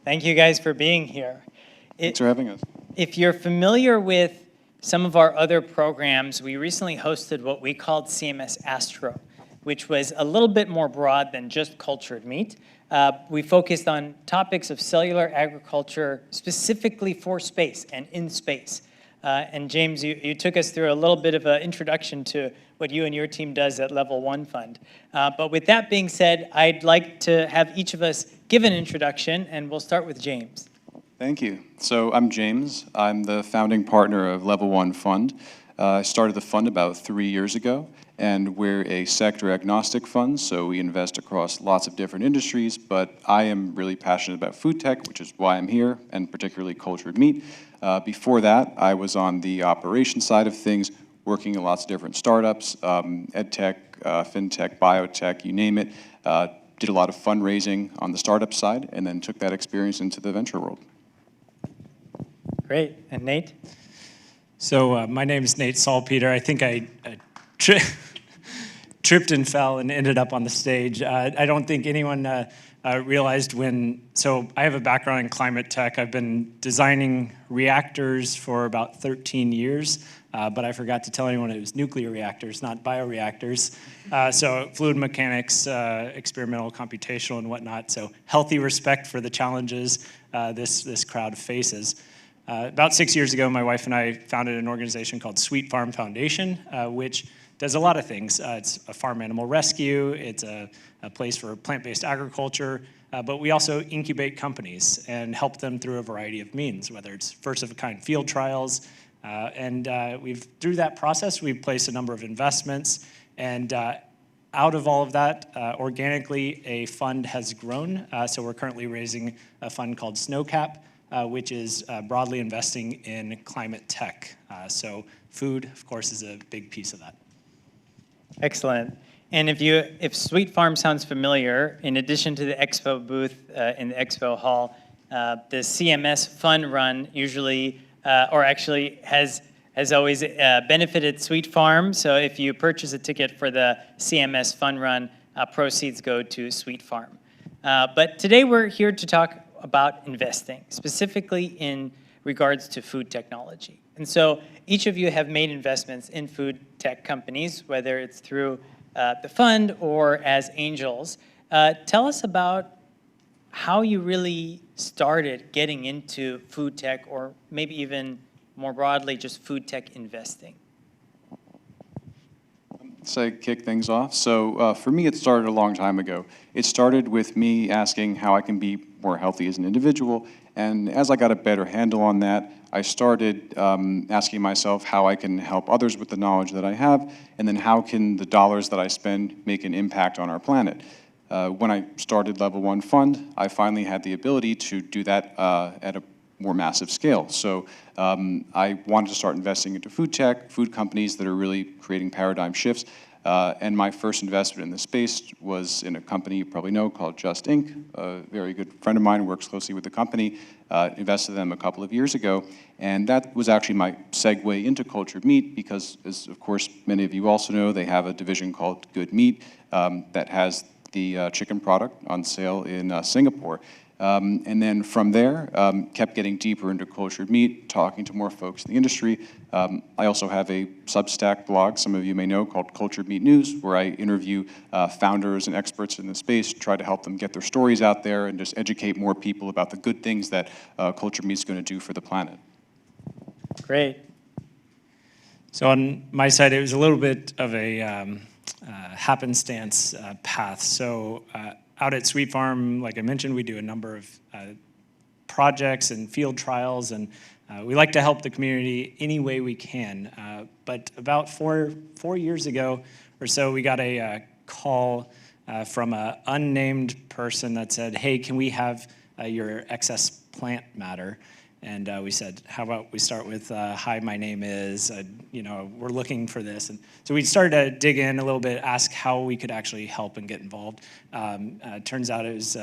Thank you guys for being here. Thanks for having us. If you're familiar with some of our other programs, we recently hosted what we called CMS Astro, which was a little bit more broad than just cultured meat. We focused on topics of cellular agriculture specifically for space and in space. And James, you took us through a little bit of an introduction to what you and your team does at Level 1 Fund. But with that being said, I'd like to have each of us give an introduction, and we'll start with James. Thank you. So I'm James. I'm the founding partner of Level 1 Fund. I started the fund about 3 years ago, and we're a sector agnostic fund, so we invest across lots of different industries, but I am really passionate about food tech, which is why I'm here, and particularly cultured meat. Before that, I was on the operations side of things, working in lots of different startups, ed tech, fintech, biotech, you name it. Did a lot of fundraising on the startup side, and then took that experience into the venture world. Great. And Nate? So my name is Nate Salpeter. I think I tripped and fell and ended up on the stage. I don't think anyone realized so I have a background in climate tech. I've been designing reactors for about 13 years, but I forgot to tell anyone it was nuclear reactors, not bioreactors. So fluid mechanics, experimental, computational, and whatnot. So healthy respect for the challenges this crowd faces. About 6 years ago, my wife and I founded an organization called Sweet Farm Foundation, which does a lot of things. It's a farm animal rescue, it's a place for plant-based agriculture, but we also incubate companies and help them through a variety of means, whether it's first-of-a-kind field trials, and through that process, we've placed a number of investments, and out of all of that, organically, a fund has grown. So we're currently raising a fund called SNØCAP, which is broadly investing in climate tech. So food, of course, is a big piece of that. Excellent. And if Sweet Farm sounds familiar, in addition to the expo booth in the expo hall, the CMS Fun Run usually, or actually has always benefited Sweet Farm. So if you purchase a ticket for the CMS Fun Run, proceeds go to Sweet Farm. But today we're here to talk about investing, specifically in regards to food technology. And so each of you have made investments in food tech companies, whether it's through the fund or as angels. Tell us about how you really started getting into food tech, or maybe even more broadly, just food tech investing. So kick things off. So for me, it started a long time ago. It started with me asking how I can be more healthy as an individual, and as I got a better handle on that, I started asking myself how I can help others with the knowledge that I have, and then how can the dollars that I spend make an impact on our planet. When I started Level 1 Fund, I finally had the ability to do that at a more massive scale. So I wanted to start investing into food tech, food companies that are really creating paradigm shifts. And my first investment in the space was in a company you probably know called Just Inc. A very good friend of mine works closely with the company, invested in them a couple of years ago. And that was actually my segue into cultured meat because, as of course many of you also know, they have a division called Good Meat that has the chicken product on sale in Singapore. And then from there, kept getting deeper into cultured meat, talking to more folks in the industry. I also have a Substack blog, some of you may know, called Cultured Meat News, where I interview founders and experts in the space, try to help them get their stories out there and just educate more people about the good things that cultured meat is going to do for the planet. Great. So on my side, it was a little bit of a happenstance path. So out at Sweet Farm, like I mentioned, we do a number of projects and field trials, and we like to help the community any way we can. But about four years ago or so, we got a call from an unnamed person that said, hey, can we have your excess plant matter? And we said, how about we start with, hi, my name is, we're looking for this. And so we started to dig in a little bit, ask how we could actually help and get involved. Turns out it was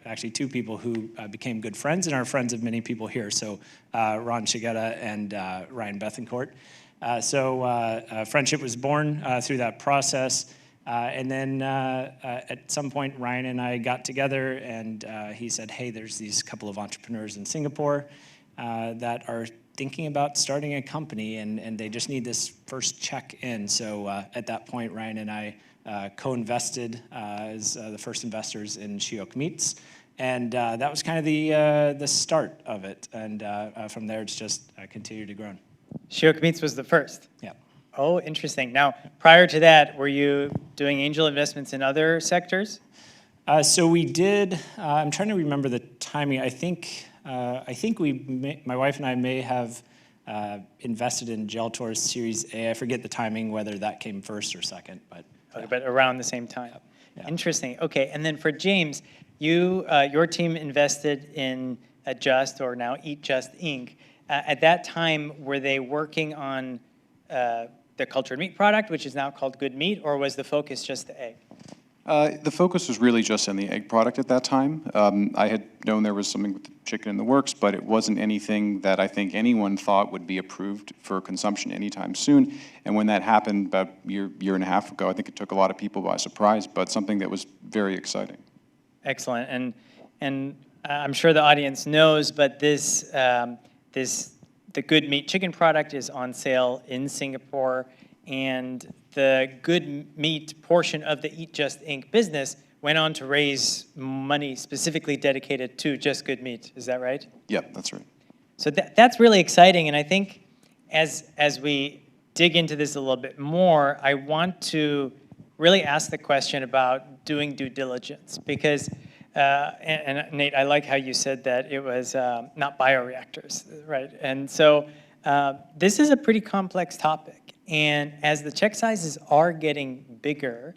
actually two people who became good friends and are friends of many people here. So Ron Shigeta and Ryan Bethencourt. So friendship was born through that process. And then at some point, Ryan and I got together, and he said, hey, there's these couple of entrepreneurs in Singapore that are thinking about starting a company, and they just need this first check in. So at that point, Ryan and I co-invested as the first investors in Shioka Meats. And that was kind of the start of it. And from there, it's just continued to grow. Shioka Meats was the first. Yeah. Oh, interesting. Now, prior to that, were you doing angel investments in other sectors? So we did. I'm trying to remember the timing. I think my wife and I may have invested in Geltor's Series A. I forget the timing, whether that came first or second, but. Okay, but around the same time. Yeah. Interesting. Okay, and then for James, your team invested in Just, or now Eat Just Inc. At that time, were they working on the cultured meat product, which is now called Good Meat, or was the focus just the egg? The focus was really just on the egg product at that time. I had known there was something with the chicken in the works, but it wasn't anything that I think anyone thought would be approved for consumption anytime soon. And when that happened about a year and a half ago, I think it took a lot of people by surprise, but something that was very exciting. Excellent. And I'm sure the audience knows, but the Good Meat chicken product is on sale in Singapore, and the Good Meat portion of the Eat Just Inc. business went on to raise money specifically dedicated to just Good Meat. Is that right? Yep, that's right. So that's really exciting, and I think as we dig into this a little bit more, I want to really ask the question about doing due diligence, because and Nate, I like how you said that it was not bioreactors, right? And so this is a pretty complex topic. And as the check sizes are getting bigger,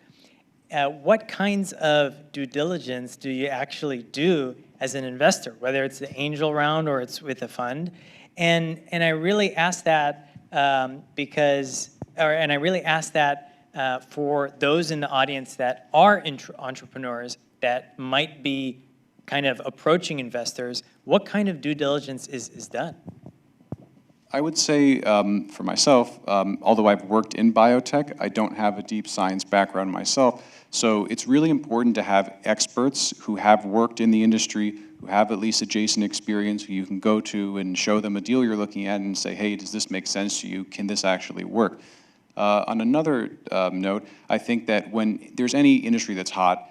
what kinds of due diligence do you actually do as an investor, whether it's the angel round or it's with a fund? And I really ask that for those in the audience that are entrepreneurs that might be kind of approaching investors. What kind of due diligence is done? I would say for myself, although I've worked in biotech, I don't have a deep science background myself. So it's really important to have experts who have worked in the industry, who have at least adjacent experience, who you can go to and show them a deal you're looking at and say, hey, does this make sense to you? Can this actually work? On another note, I think that when there's any industry that's hot,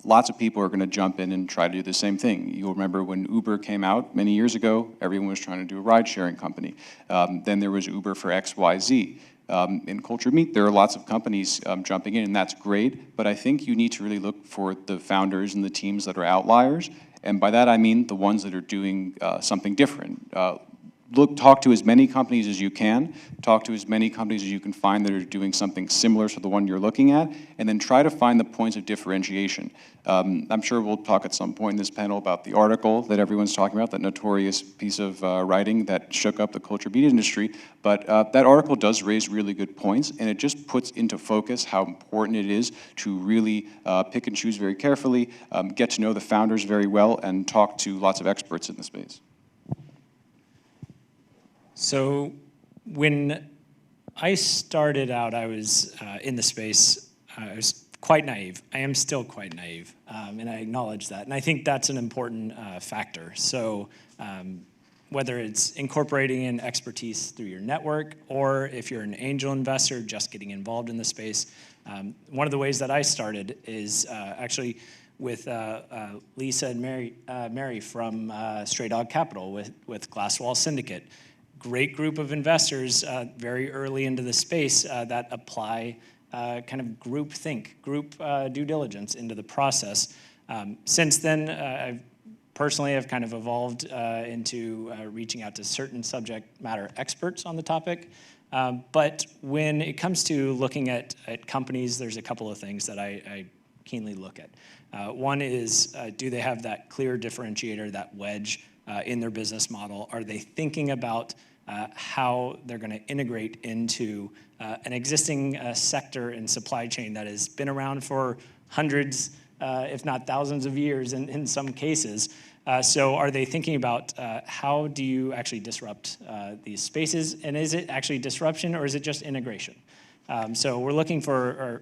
lots of people are going to jump in and try to do the same thing. You'll remember when Uber came out many years ago, everyone was trying to do a ride-sharing company. Then there was Uber for XYZ. In cultured meat, there are lots of companies jumping in, and that's great, but I think you need to really look for the founders and the teams that are outliers, and by that I mean the ones that are doing something different. Talk to as many companies as you can, talk to as many companies as you can find that are doing something similar to the one you're looking at, and then try to find the points of differentiation. I'm sure we'll talk at some point in this panel about the article that everyone's talking about, that notorious piece of writing that shook up the cultured meat industry, but that article does raise really good points, and it just puts into focus how important it is to really pick and choose very carefully, get to know the founders very well, and talk to lots of experts in the space. So when I started out, I was in the space, I was quite naive. I am still quite naive, and I acknowledge that. And I think that's an important factor. So whether it's incorporating in expertise through your network, or if you're an angel investor just getting involved in the space, one of the ways that I started is actually with Lisa and Mary from Stray Dog Capital with Glasswall Syndicate. Great group of investors very early into the space that apply kind of group due diligence into the process. Since then, I personally have kind of evolved into reaching out to certain subject matter experts on the topic. But when it comes to looking at companies, there's a couple of things that I keenly look at. One is, do they have that clear differentiator, that wedge in their business model? Are they thinking about how they're going to integrate into an existing sector and supply chain that has been around for hundreds, if not thousands of years in some cases. So are they thinking about how do you actually disrupt these spaces? And is it actually disruption, or is it just integration? So we're looking for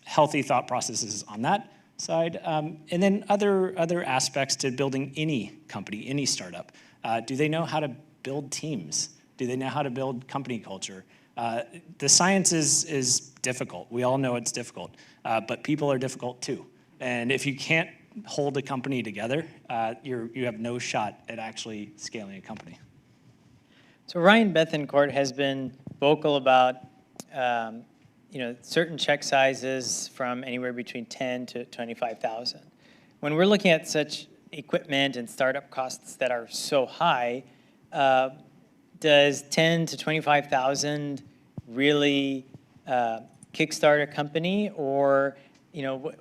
healthy thought processes on that side. And then other aspects to building any company, any startup. Do they know how to build teams? Do they know how to build company culture? The science is difficult. We all know it's difficult, but people are difficult too. And if you can't hold a company together, you have no shot at actually scaling a company. So Ryan Bethencourt has been vocal about certain check sizes from anywhere between 10 to 25,000. When we're looking at such equipment and startup costs that are so high, does 10 to 25,000 really kickstart a company, or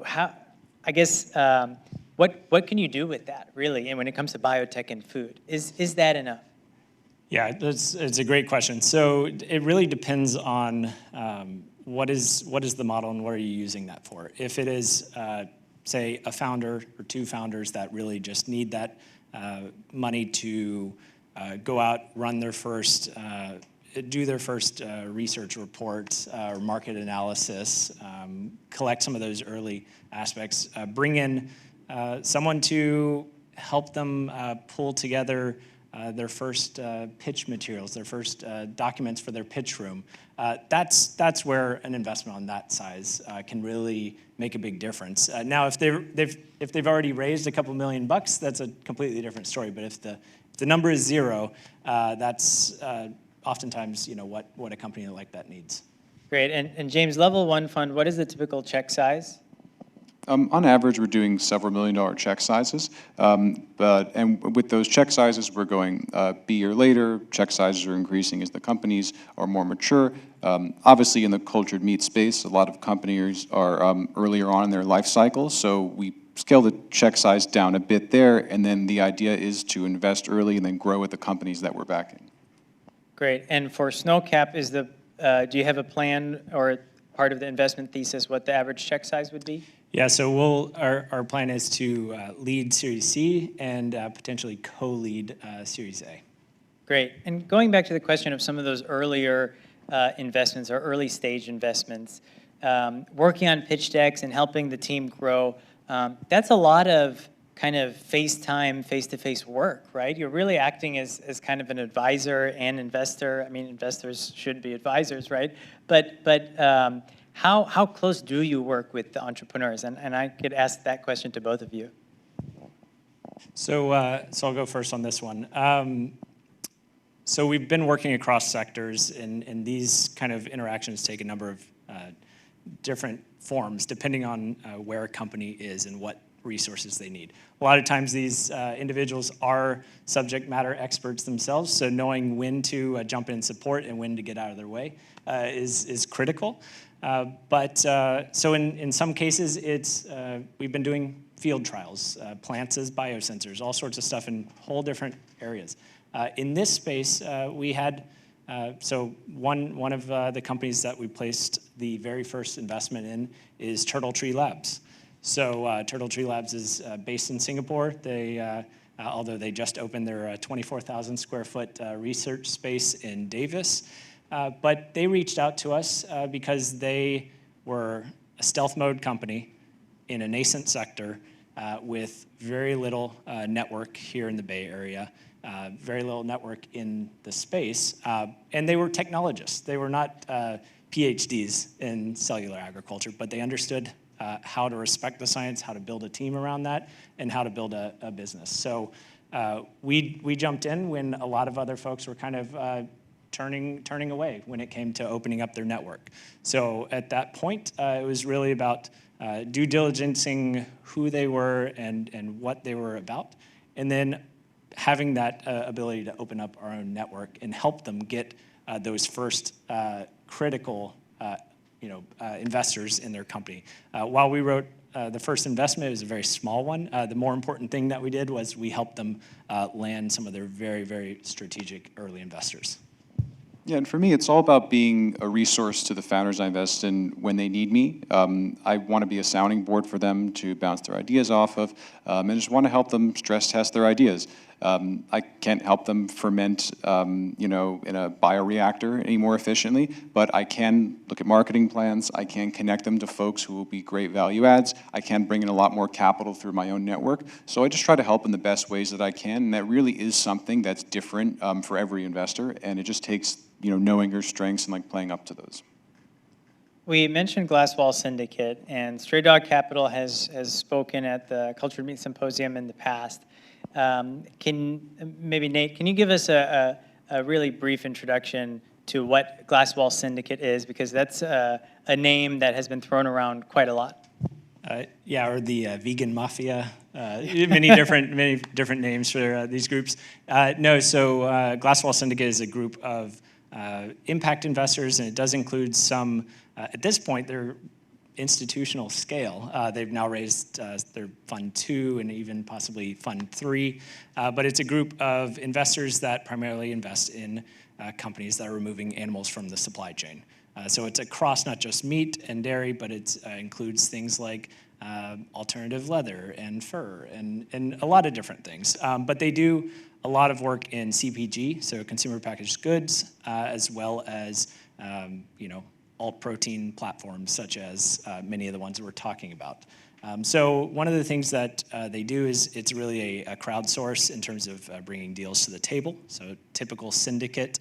how? I guess what can you do with that really? And when it comes to biotech and food, is that enough? Yeah, it's a great question. So it really depends on what is the model and what are you using that for. If it is, say, a founder or two founders that really just need that money to go out, run their first, do their first research reports or market analysis, collect some of those early aspects, bring in someone to help them pull together their first pitch materials, their first documents for their pitch room. That's where an investment on that size can really make a big difference. Now, if they've already raised a couple $1 million, that's a completely different story. But if the number is zero, that's oftentimes what a company like that needs. Great. And James, level one fund, what is the typical check size? On average, we're doing several $1 million check sizes, and with those check sizes, we're going B or later. Check sizes are increasing as the companies are more mature. Obviously, in the cultured meat space, a lot of companies are earlier on in their life cycle, so we scale the check size down a bit there, and then the idea is to invest early and then grow with the companies that we're backing. Great. And for SNØCAP, do you have a plan or part of the investment thesis what the average check size would be? Yeah, so our plan is to lead Series C and potentially co-lead Series A. Great. And going back to the question of some of those earlier investments or early stage investments, working on pitch decks and helping the team grow, that's a lot of kind of face-to-face work, right? You're really acting as kind of an advisor and investor. I mean, investors should be advisors, right? But how close do you work with the entrepreneurs? And I could ask that question to both of you. So I'll go first on this one. So we've been working across sectors, and these kind of interactions take a number of different forms depending on where a company is and what resources they need. A lot of times these individuals are subject matter experts themselves, so knowing when to jump in support and when to get out of their way is critical. So in some cases, we've been doing field trials, plants as biosensors, all sorts of stuff in whole different areas. In this space, we had, so one of the companies that we placed the very first investment in is Turtle Tree Labs. So Turtle Tree Labs is based in Singapore. They, although they just opened their 24,000 square foot research space in Davis, but they reached out to us because they were a stealth mode company in a nascent sector with very little network here in the Bay Area, very little network in the space, and they were technologists. They were not Ph.D.s in cellular agriculture, but they understood how to respect the science, how to build a team around that, and how to build a business. So we jumped in when a lot of other folks were kind of turning away when it came to opening up their network. So at that point, it was really about due diligencing who they were and what they were about, and then having that ability to open up our own network and help them get those first critical investors in their company. While we wrote the first investment, it was a very small one. The more important thing that we did was we helped them land some of their very, very strategic early investors. Yeah, and for me, it's all about being a resource to the founders I invest in when they need me. I want to be a sounding board for them to bounce their ideas off of, and just want to help them stress test their ideas. I can't help them ferment, you know, in a bioreactor any more efficiently, but I can look at marketing plans. I can connect them to folks who will be great value adds. I can bring in a lot more capital through my own network. So I just try to help in the best ways that I can, and that really is something that's different for every investor, and it just takes, you know, knowing your strengths and like playing up to those. We mentioned Glasswall Syndicate, and Stray Dog Capital has spoken at the Cultured Meat Symposium in the past. Maybe Nate, can you give us a really brief introduction to what Glasswall Syndicate is, because that's a name that has been thrown around quite a lot. Yeah, or the vegan mafia. Many different names for these groups. No, so Glasswall Syndicate is a group of impact investors, and it does include some. At this point, they're institutional scale. They've now raised their Fund 2 and even possibly Fund 3, but it's a group of investors that primarily invest in companies that are removing animals from the supply chain. So it's across not just meat and dairy, but it includes things like alternative leather and fur and a lot of different things. But they do a lot of work in CPG, so consumer packaged goods, as well as you know, alt protein platforms such as many of the ones that we're talking about. So one of the things that they do is it's really a crowdsource in terms of bringing deals to the table, so typical syndicate,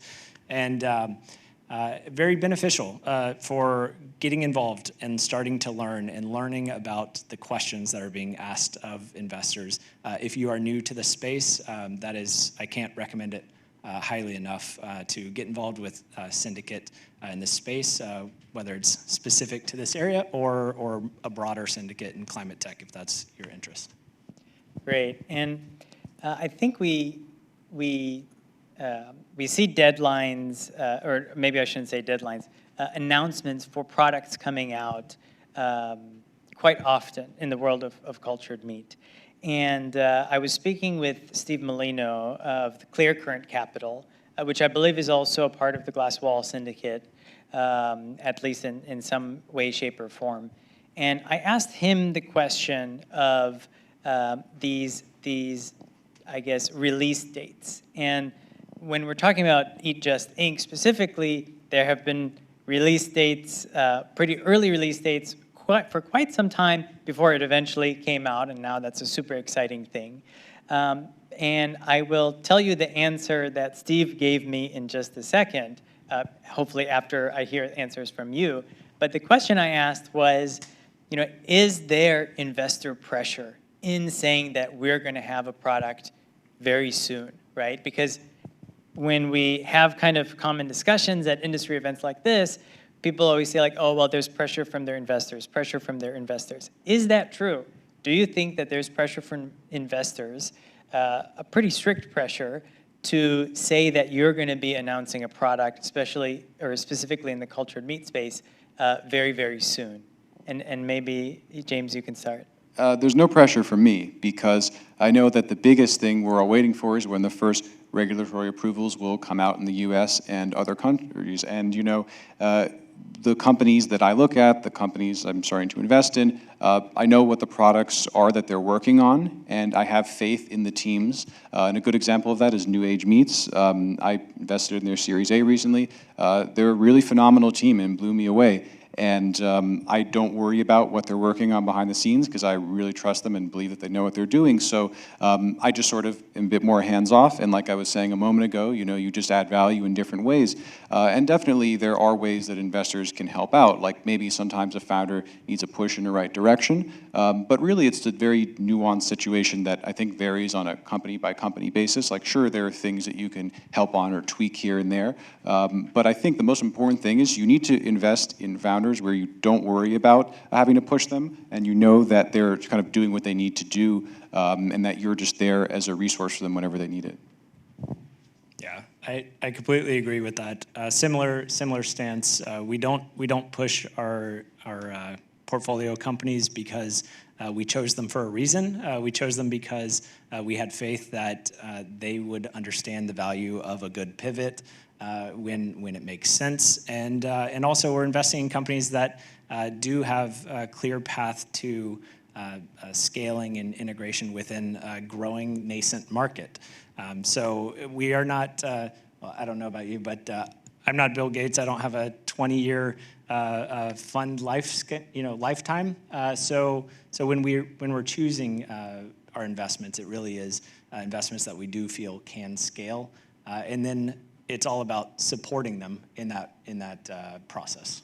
and very beneficial for getting involved and starting to learn and learning about the questions that are being asked of investors. If you are new to the space, that is, I can't recommend it highly enough to get involved with Syndicate in this space, whether it's specific to this area or a broader syndicate in climate tech, if that's your interest. Great, and I think we see deadlines, or maybe I shouldn't say deadlines, announcements for products coming out quite often in the world of cultured meat. And I was speaking with Steve Molino of the Clear Current Capital, which I believe is also a part of the Glasswall Syndicate, at least in some way, shape, or form. And I asked him the question of these, I guess, release dates. And when we're talking about Eat Just Inc. specifically, there have been release dates, pretty early release dates for quite some time before it eventually came out, and now that's a super exciting thing. And I will tell you the answer that Steve gave me in just a second, hopefully after I hear answers from you. But the question I asked was, you know, is there investor pressure in saying that we're going to have a product very soon, right? Because when we have kind of common discussions at industry events like this, people always say like, oh, well, there's pressure from their investors, pressure from their investors. Is that true? Do you think that there's pressure from investors, a pretty strict pressure, to say that you're going to be announcing a product, especially or specifically in the cultured meat space, very, very soon? And maybe, James, you can start. There's no pressure from me, because I know that the biggest thing we're all waiting for is when the first regulatory approvals will come out in the U.S. and other countries. And, you know, the companies that I look at, the companies I'm starting to invest in, I know what the products are that they're working on, and I have faith in the teams. And a good example of that is New Age Meats. I invested in their Series A recently. They're a really phenomenal team and blew me away. And I don't worry about what they're working on behind the scenes, because I really trust them and believe that they know what they're doing. So I just sort of am a bit more hands-off. And like I was saying a moment ago, you know, you just add value in different ways. And definitely there are ways that investors can help out. Like maybe sometimes a founder needs a push in the right direction. But really it's a very nuanced situation that I think varies on a company-by-company basis. Like sure, there are things that you can help on or tweak here and there. But I think the most important thing is you need to invest in founders where you don't worry about having to push them, and you know that they're kind of doing what they need to do, and that you're just there as a resource for them whenever they need it. Yeah, I completely agree with that. Similar stance. We don't push our portfolio companies because we chose them for a reason. We chose them because we had faith that they would understand the value of a good pivot when it makes sense, and also we're investing in companies that do have a clear path to scaling and integration within a growing nascent market. So we are not, well, I don't know about you, but I'm not Bill Gates. I don't have a 20-year fund lifetime. So when we're choosing our investments, it really is investments that we do feel can scale, and then it's all about supporting them in that process.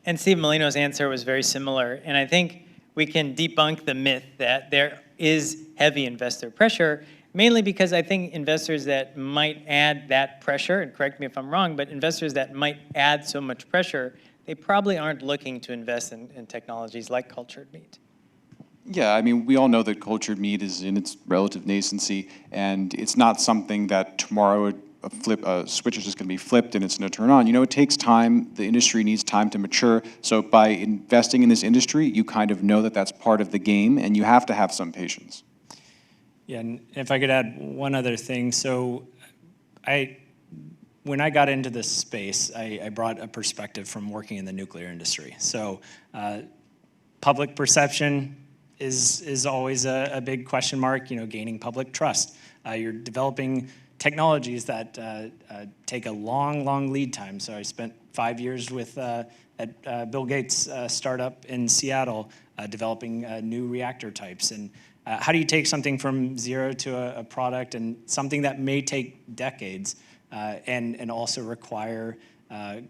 And Steve Molino's answer was very similar, and I think we can debunk the myth that there is heavy investor pressure, mainly because I think investors that might add that pressure, and correct me if I'm wrong, but investors that might add so much pressure, they probably aren't looking to invest in technologies like cultured meat. Yeah, I mean, we all know that cultured meat is in its relative nascency, and it's not something that tomorrow a switch is just going to be flipped and it's going to turn on. You know, it takes time. The industry needs time to mature. So by investing in this industry, you kind of know that that's part of the game, and you have to have some patience. Yeah, and if I could add one other thing. So when I got into this space, I brought a perspective from working in the nuclear industry. So public perception is always a big question mark, you know, gaining public trust. You're developing technologies that take a long lead time. So I spent 5 years at Bill Gates' startup in Seattle developing new reactor types. And how do you take something from zero to a product, and something that may take decades and also require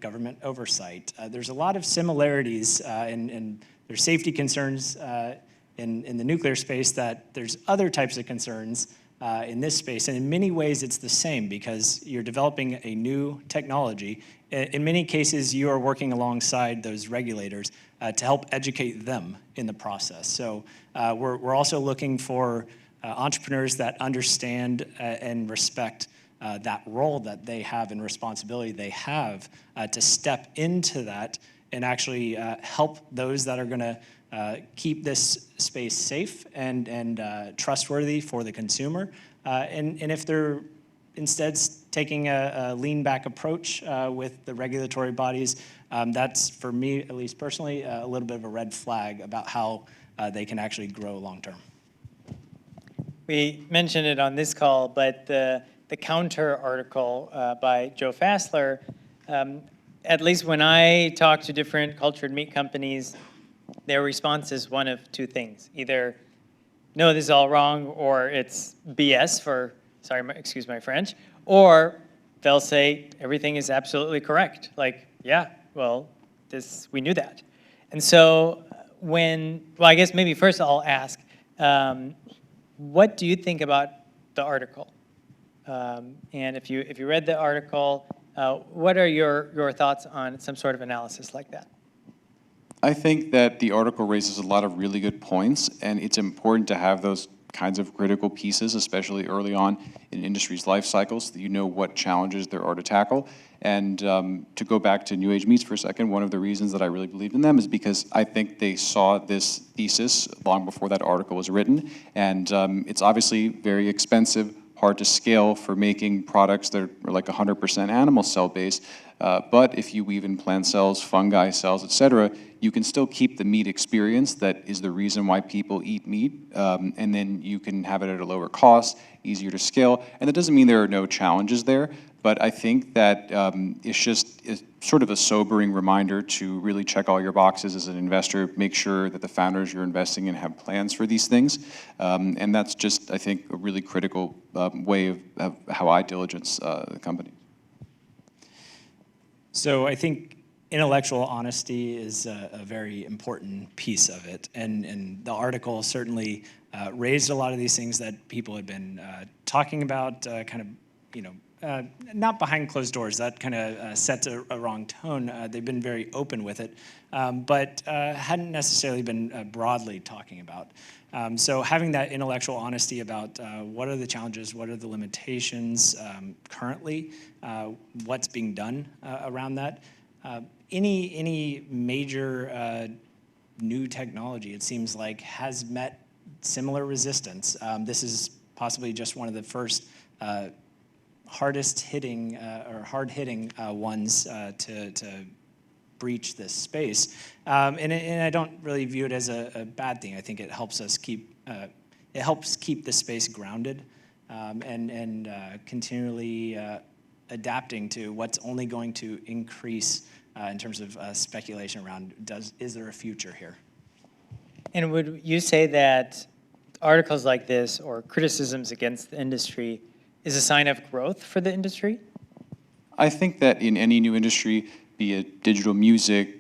government oversight? There's a lot of similarities, and there's safety concerns in the nuclear space that there's other types of concerns in this space. And in many ways, it's the same, because you're developing a new technology. In many cases, you are working alongside those regulators to help educate them in the process. So we're also looking for entrepreneurs that understand and respect that role that they have and responsibility they have to step into that and actually help those that are going to keep this space safe and trustworthy for the consumer. And if they're instead taking a lean back approach with the regulatory bodies, that's, for me, at least personally, a little bit of a red flag about how they can actually grow long term. We mentioned it on this call, but the counter article by Joe Fassler, at least when I talk to different cultured meat companies, their response is one of two things. Either, no, this is all wrong, or it's BS for, excuse my French, or they'll say everything is absolutely correct. Like, yeah, well, we knew that. And so well, I guess maybe first I'll ask, what do you think about the article? And if you read the article, what are your thoughts on some sort of analysis like that? I think that the article raises a lot of really good points, and it's important to have those kinds of critical pieces, especially early on in industry's life cycles, so that you know what challenges there are to tackle. And to go back to New Age Meats for a second, one of the reasons that I really believed in them is because I think they saw this thesis long before that article was written, and it's obviously very expensive, hard to scale for making products that are like 100% animal cell based, but if you weave in plant cells, fungi cells, et cetera, you can still keep the meat experience that is the reason why people eat meat, and then you can have it at a lower cost, easier to scale. And that doesn't mean there are no challenges there, but I think that it's sort of a sobering reminder to really check all your boxes as an investor, make sure that the founders you're investing in have plans for these things. And that's just, I think, a really critical way of how I diligence the company. So I think intellectual honesty is a very important piece of it, and the article certainly raised a lot of these things that people had been talking about, kind of, you know, not behind closed doors. That kind of sets a wrong tone. They've been very open with it, but hadn't necessarily been broadly talking about. So having that intellectual honesty about what are the challenges, what are the limitations currently, what's being done around that. Any major new technology, it seems like, has met similar resistance. This is possibly just one of the first hardest hitting or hard hitting ones to breach this space. And I don't really view it as a bad thing. I think it helps us keep the space grounded and continually adapting to what's only going to increase in terms of speculation around is there a future here? And would you say that articles like this or criticisms against the industry is a sign of growth for the industry? I think that in any new industry, be it digital music,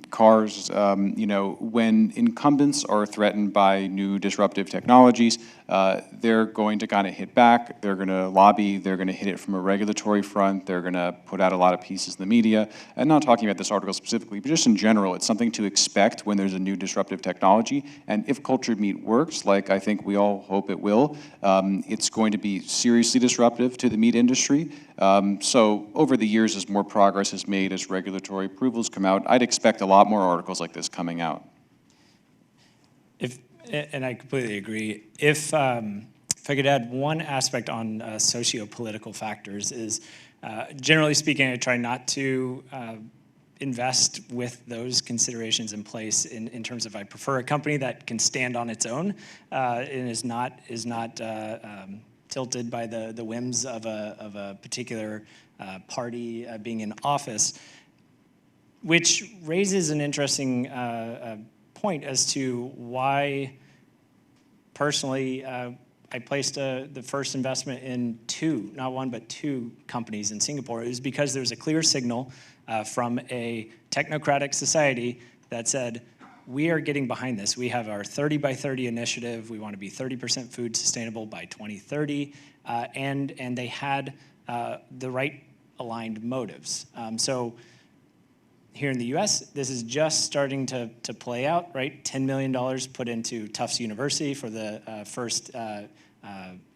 cars, when incumbents are threatened by new disruptive technologies, they're going to kind of hit back, they're going to lobby, they're going to hit it from a regulatory front, they're going to put out a lot of pieces in the media. And not talking about this article specifically, but just in general, it's something to expect when there's a new disruptive technology. And if cultured meat works, like I think we all hope it will, it's going to be seriously disruptive to the meat industry. So over the years, as more progress is made, as regulatory approvals come out, I'd expect a lot more articles like this coming out. And I completely agree. If I could add one aspect on socio-political factors is, generally speaking, I try not to invest with those considerations in place in terms of I prefer a company that can stand on its own and is not tilted by the whims of a particular party being in office, which raises an interesting point as to why, personally, I placed the first investment in two, not one, but two companies in Singapore. It was because there was a clear signal from a technocratic society that said, we are getting behind this. We have our 30 by 30 initiative. We want to be 30% food sustainable by 2030. And they had the right aligned motives. So here in the US, this is just starting to play out, right? $10 million put into Tufts University for the first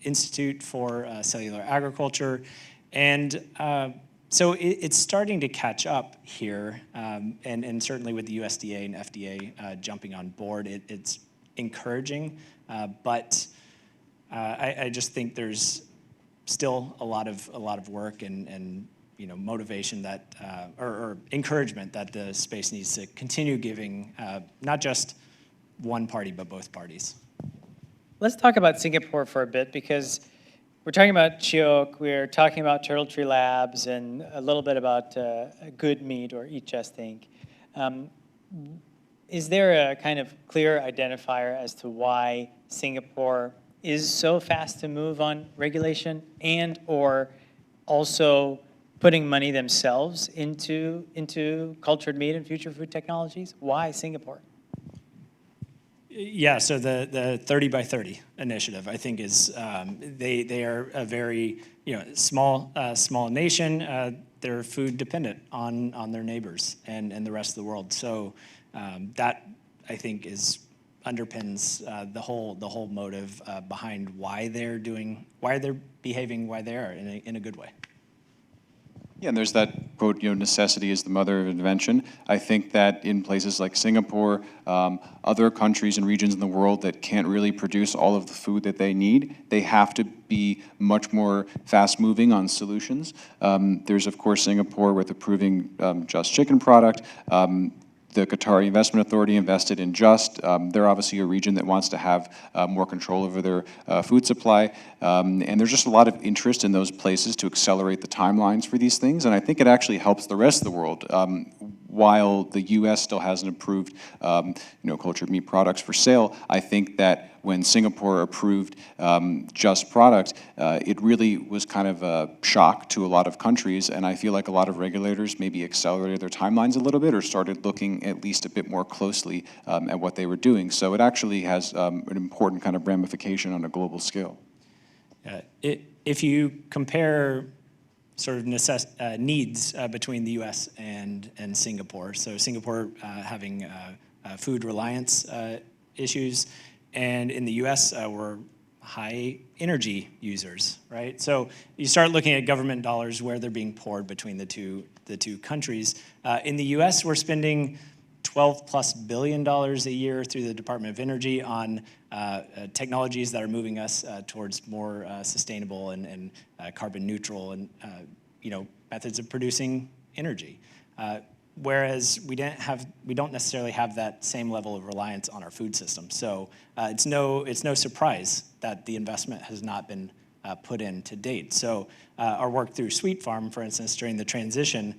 Institute for Cellular Agriculture. And so it's starting to catch up here, and certainly with the USDA and FDA jumping on board, it's encouraging, but I just think there's still a lot of work and motivation that or encouragement that the space needs to continue giving not just one party but both parties. Let's talk about Singapore for a bit, because we're talking about Chioke, we're talking about Turtle Tree Labs, and a little bit about Good Meat, or Eat Just Think. Is there a kind of clear identifier as to why Singapore is so fast to move on regulation, and or also putting money themselves into cultured meat and future food technologies? Why Singapore? Yeah, so the 30 by 30 initiative, I think, is they are a very small nation. They're food dependent on their neighbors and the rest of the world. So that, I think, underpins the whole motive behind why they're behaving, why they are in a good way. Yeah, and there's that quote, necessity is the mother of invention. I think that in places like Singapore, other countries and regions in the world that can't really produce all of the food that they need, they have to be much more fast-moving on solutions. There's, of course, Singapore with approving Just Chicken product. The Qatari Investment Authority invested in Just. They're obviously a region that wants to have more control over their food supply. And there's just a lot of interest in those places to accelerate the timelines for these things. And I think it actually helps the rest of the world. While the U.S. still hasn't approved, cultured meat products for sale, I think that when Singapore approved Just product, it really was kind of a shock to a lot of countries, and I feel like a lot of regulators maybe accelerated their timelines a little bit or started looking at least a bit more closely at what they were doing. So it actually has an important kind of ramification on a global scale. If you compare sort of needs between the U.S. and Singapore, so Singapore having food reliance issues, and in the U.S., we're high energy users, right? So you start looking at government dollars where they're being poured between the two countries. In the U.S., we're spending $12+ billion a year through the Department of Energy on technologies that are moving us towards more sustainable and carbon neutral and methods of producing energy. whereas we don't necessarily have that same level of reliance on our food system. So it's no surprise that the investment has not been put in to date. So our work through Sweet Farm, for instance, during the transition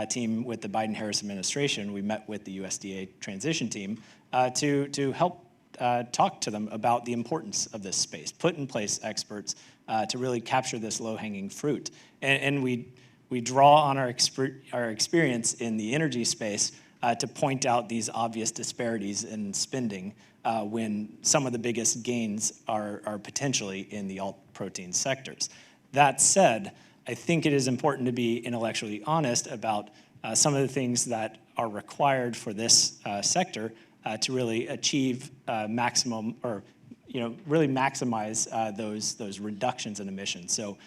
team with the Biden-Harris administration, we met with the USDA transition team to help talk to them about the importance of this space, put in place experts to really capture this low-hanging fruit. And we draw on our experience in the energy space to point out these obvious disparities in spending when some of the biggest gains are potentially in the alt protein sectors. That said, I think it is important to be intellectually honest about some of the things that are required for this sector to really achieve maximum, or really maximize those reductions in emissions. So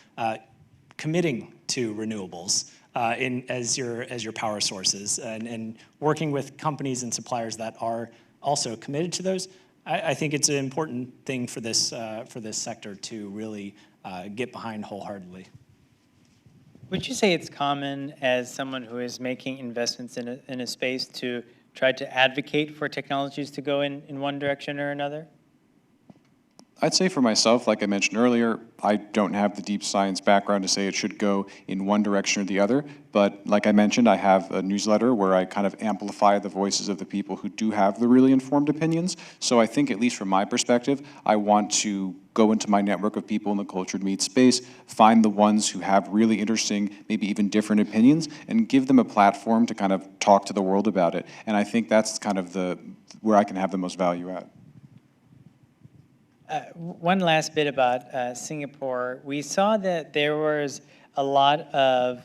committing to renewables as your power sources, and working with companies and suppliers that are also committed to those. I think it's an important thing for this sector to really get behind wholeheartedly. Would you say it's common, as someone who is making investments in a space, to try to advocate for technologies to go in one direction or another? I'd say for myself, like I mentioned earlier, I don't have the deep science background to say it should go in one direction or the other, but like I mentioned, I have a newsletter where I kind of amplify the voices of the people who do have the really informed opinions. So I think, at least from my perspective, I want to go into my network of people in the cultured meat space, find the ones who have really interesting, maybe even different opinions, and give them a platform to kind of talk to the world about it. And I think that's kind of where I can have the most value at. One last bit about Singapore. We saw that there was a lot of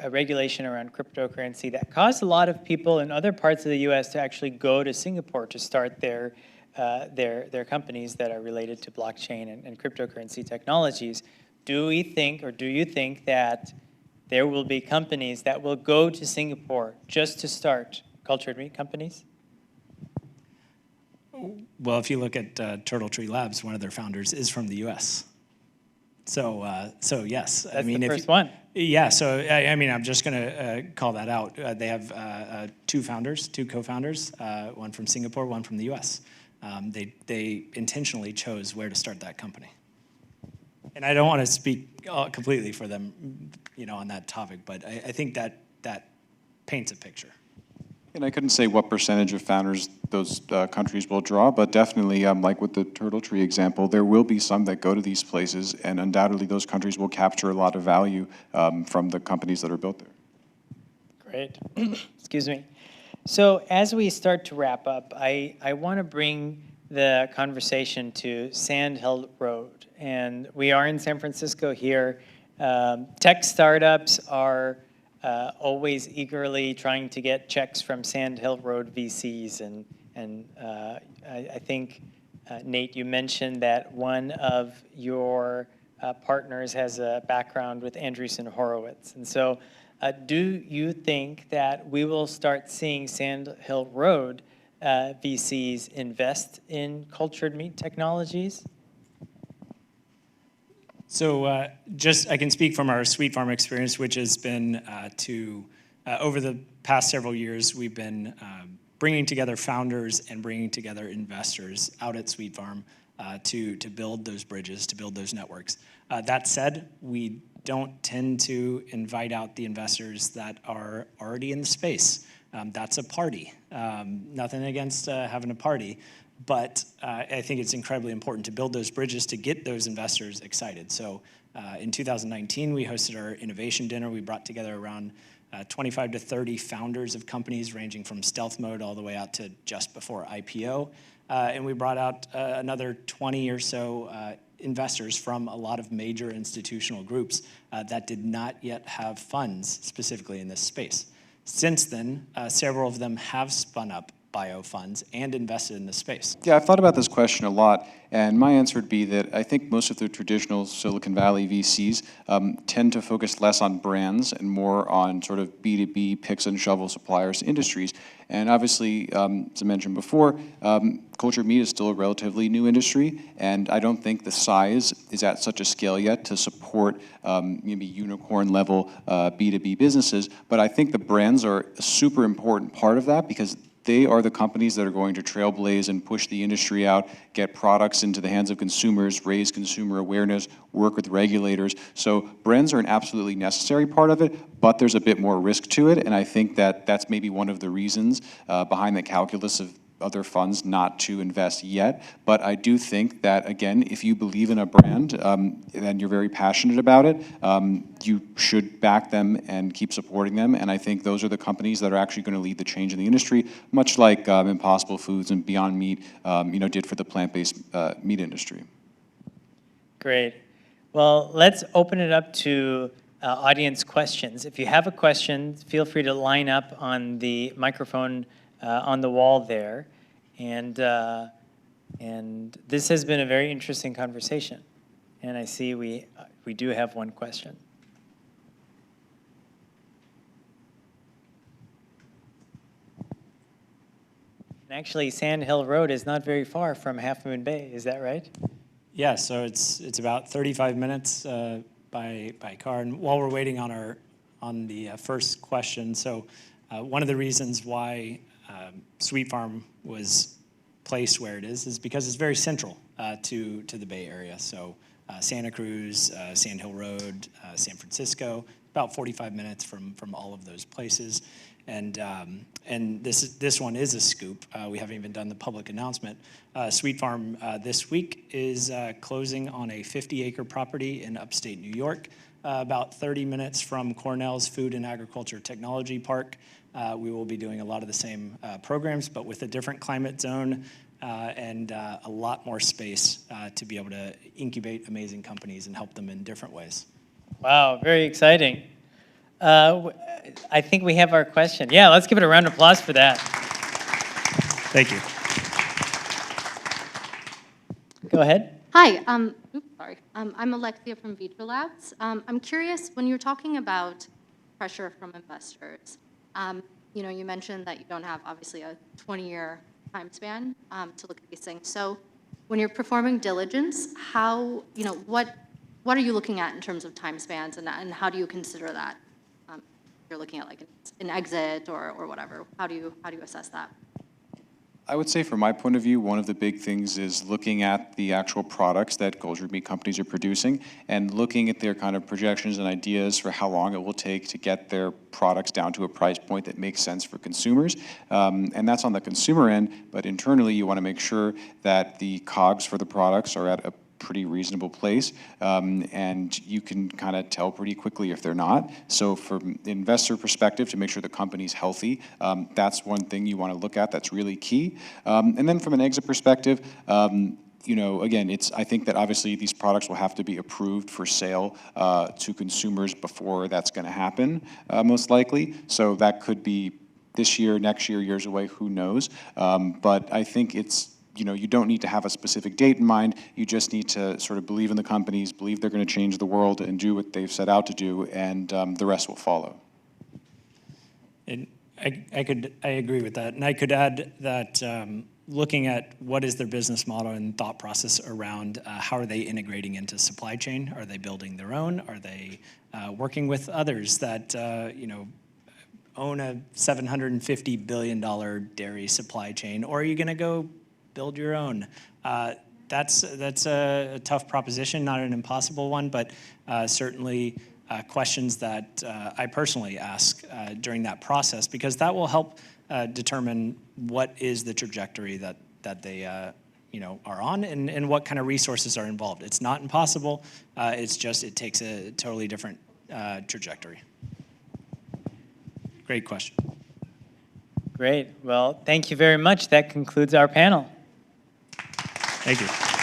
regulation around cryptocurrency that caused a lot of people in other parts of the U.S. to actually go to Singapore to start their companies that are related to blockchain and cryptocurrency technologies. Do we think, or do you think, that there will be companies that will go to Singapore just to start cultured meat companies? Well, if you look at Turtle Tree Labs, one of their founders is from the U.S. So yes. That's the first one. Yeah, so I mean, I'm just going to call that out. They have two co-founders, one from Singapore, one from the U.S. They intentionally chose where to start that company. And I don't want to speak completely for them, on that topic, but I think that paints a picture. And I couldn't say what percentage of founders those countries will draw, but definitely, like with the Turtle Tree example, there will be some that go to these places, and undoubtedly those countries will capture a lot of value from the companies that are built there. Great. Excuse me. So as we start to wrap up, I want to bring the conversation to Sand Hill Road. And we are in San Francisco here. Tech startups are always eagerly trying to get checks from Sand Hill Road VCs. And I think, Nate, you mentioned that one of your partners has a background with Andreessen Horowitz. And so do you think that we will start seeing Sand Hill Road VCs invest in cultured meat technologies? So I can speak from our Sweet Farm experience, which has been over the past several years, we've been bringing together founders and bringing together investors out at Sweet Farm to build those bridges, to build those networks. That said, we don't tend to invite out the investors that are already in the space. That's a party. Nothing against having a party. But I think it's incredibly important to build those bridges to get those investors excited. So in 2019, we hosted our innovation dinner. We brought together around 25 to 30 founders of companies ranging from stealth mode all the way out to just before IPO. And we brought out another 20 or so investors from a lot of major institutional groups that did not yet have funds specifically in this space. Since then, several of them have spun up bio funds and invested in this space? Yeah, I've thought about this question a lot, and my answer would be that I think most of the traditional Silicon Valley VCs tend to focus less on brands and more on sort of B2B picks and shovel suppliers to industries. And obviously, as I mentioned before, cultured meat is still a relatively new industry, and I don't think the size is at such a scale yet to support maybe unicorn level B2B businesses. But I think the brands are a super important part of that, because they are the companies that are going to trailblaze and push the industry out, get products into the hands of consumers, raise consumer awareness, work with regulators. So brands are an absolutely necessary part of it, but there's a bit more risk to it, and I think that that's maybe one of the reasons behind the calculus of other funds not to invest yet. But I do think that, again, if you believe in a brand and you're very passionate about it, you should back them and keep supporting them. And I think those are the companies that are actually going to lead the change in the industry, much like Impossible Foods and Beyond Meat did for the plant-based meat industry. Great. Well, let's open it up to audience questions. If you have a question, feel free to line up on the microphone on the wall there. And this has been a very interesting conversation. And I see we do have one question. And actually, Sand Hill Road is not very far from Half Moon Bay. Is that right? Yeah, so it's about 35 minutes by car. And while we're waiting on the first question, so one of the reasons why Sweet Farm was placed where it is because it's very central to the Bay Area. So Santa Cruz, Sand Hill Road, San Francisco, about 45 minutes from all of those places. And this one is a scoop. We haven't even done the public announcement. Sweet Farm this week is closing on a 50-acre property in upstate New York, about 30 minutes from Cornell's Food and Agriculture Technology Park. We will be doing a lot of the same programs, but with a different climate zone and a lot more space to be able to incubate amazing companies and help them in different ways. Wow, very exciting. I think we have our question. Yeah, let's give it a round of applause for that. Thank you. Go ahead. Hi, sorry. I'm Alexia from Vitra Labs. I'm curious, when you're talking about pressure from investors, you mentioned that you don't have, obviously, a 20-year time span to look at these things. So when you're performing diligence, what are you looking at in terms of time spans, and how do you consider that? You're looking at like an exit or whatever. How do you assess that? I would say from my point of view, one of the big things is looking at the actual products that cultured meat companies are producing and looking at their kind of projections and ideas for how long it will take to get their products down to a price point that makes sense for consumers. And that's on the consumer end, but internally you want to make sure that the COGS for the products are at a pretty reasonable place, and you can kind of tell pretty quickly if they're not. So from the investor perspective, to make sure the company's healthy, that's one thing you want to look at that's really key. And then from an exit perspective, again, I think that obviously these products will have to be approved for sale to consumers before that's going to happen, most likely. So that could be this year, next year, years away, who knows. But I think it's, you don't need to have a specific date in mind. You just need to sort of believe in the companies, believe they're going to change the world and do what they've set out to do, and the rest will follow. And I agree with that. And I could add that looking at what is their business model and thought process around how are they integrating into supply chain? Are they building their own? Are they working with others that, own a $750 billion dairy supply chain? Or are you going to go build your own? That's a tough proposition, not an impossible one, but certainly questions that I personally ask during that process, because that will help determine what is the trajectory that they are on and what kind of resources are involved. It's not impossible. It's just it takes a totally different trajectory. Great question. Great. Well, thank you very much. That concludes our panel. Thank you.